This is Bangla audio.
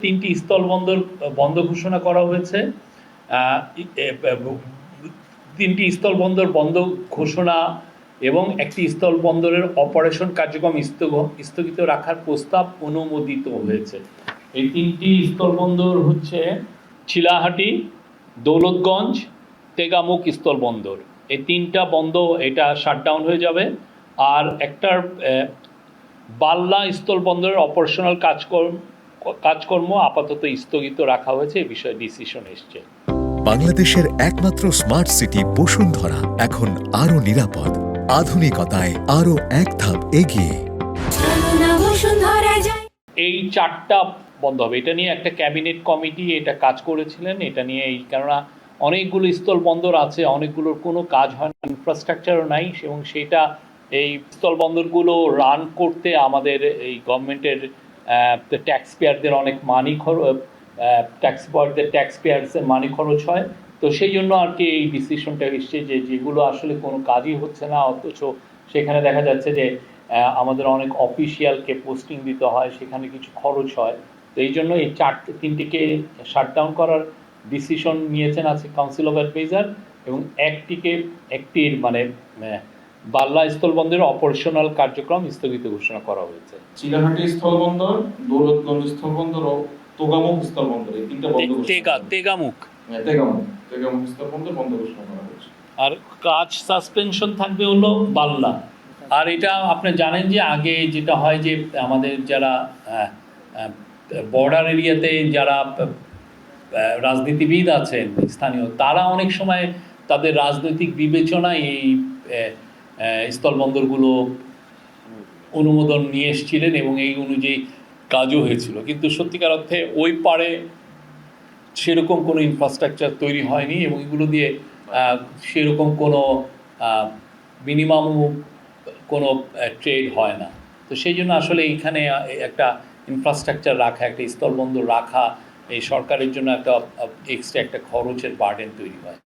তিনটি স্থলবন্দর বন্ধ ঘোষণা করা হয়েছে। তিনটি স্থলবন্দর বন্ধ ঘোষণা এবং একটি স্থলবন্দরের অপারেশন কার্যক্রম স্থগিত রাখার প্রস্তাব অনুমোদিত হয়েছে। এই তিনটি স্থলবন্দর হচ্ছে চিলাহাটি, দৌলতগঞ্জ, তেগামুখ স্থলবন্দর। এই তিনটা বন্ধ, এটা শাটডাউন হয়ে যাবে। আর একটার বাল্লা স্থলবন্দরের অপারেশনাল কাজকর্ম আপাতত স্থগিত রাখা হয়েছে, এই বিষয়ে ডিসিশন এসছে। বাংলাদেশের একমাত্র স্মার্ট সিটি বসুন্ধরা এখন আরো নিরাপদ, আধুনিকতায় আরো এক ধাপ এগিয়ে। এই চারটা বন্ধ হবে। এটা নিয়ে একটা ক্যাবিনেট কমিটি এটা কাজ করেছিলেন, এটা নিয়ে কেননা অনেকগুলো স্থলবন্দর আছে, অনেকগুলোর কোনো কাজ হয় না, ইনফ্রাস্ট্রাকচারও নাই, এবং সেটা এই স্থলবন্দরগুলো রান করতে আমাদের এই গভর্নমেন্টের ট্যাক্স পেয়ারদের অনেক মানি ট্যাক্স পেয়ারসের মানি খরচ হয়। তো সেই জন্য আর কি এই ডিসিশনটা এসছে যে যেগুলো আসলে কোনো কাজই হচ্ছে না, অথচ সেখানে দেখা যাচ্ছে যে আমাদের অনেক অফিসিয়ালকে পোস্টিং দিতে হয়, সেখানে কিছু খরচ হয়। তো এই জন্য এই তিনটিকে শাটডাউন করার ডিসিশন নিয়েছেন আছে কাউন্সিল অফ অ্যাডভাইজার, এবং একটির মানে বাল্লা স্থলবন্দরের অপারেশনাল কার্যক্রম স্থগিত ঘোষণা করা হয়েছে। চিলাহাটি স্থলবন্দর, দৌলতগঞ্জ স্থলবন্দর ও তোগামুখ স্থলবন্দর, এই তিনটা বন্ধ তেগামুখ স্থলবন্দর বন্ধ ঘোষণা করা হয়েছে। আর কাজ সাসপেনশন থাকবে হলো বাল্লা। আর এটা আপনি জানেন যে আগে যেটা হয় যে আমাদের যারা বর্ডার এরিয়াতে যারা রাজনীতিবিদ আছেন স্থানীয়, তারা অনেক সময় তাদের রাজনৈতিক বিবেচনায় এই স্থলবন্দরগুলো অনুমোদন নিয়ে এসেছিলেন এবং এই অনুযায়ী কাজও হয়েছিল। কিন্তু সত্যিকার অর্থে ওই পারে সেরকম কোনো ইনফ্রাস্ট্রাকচার তৈরি হয়নি এবং এগুলো দিয়ে সেরকম কোনো মিনিমাম কোনো ট্রেড হয় না। তো সেই জন্য আসলে এইখানে একটা ইনফ্রাস্ট্রাকচার রাখা, একটা স্থলবন্দর রাখা এই সরকারের জন্য একটা এক্সট্রা একটা খরচের বার্ডেন তৈরি হয়।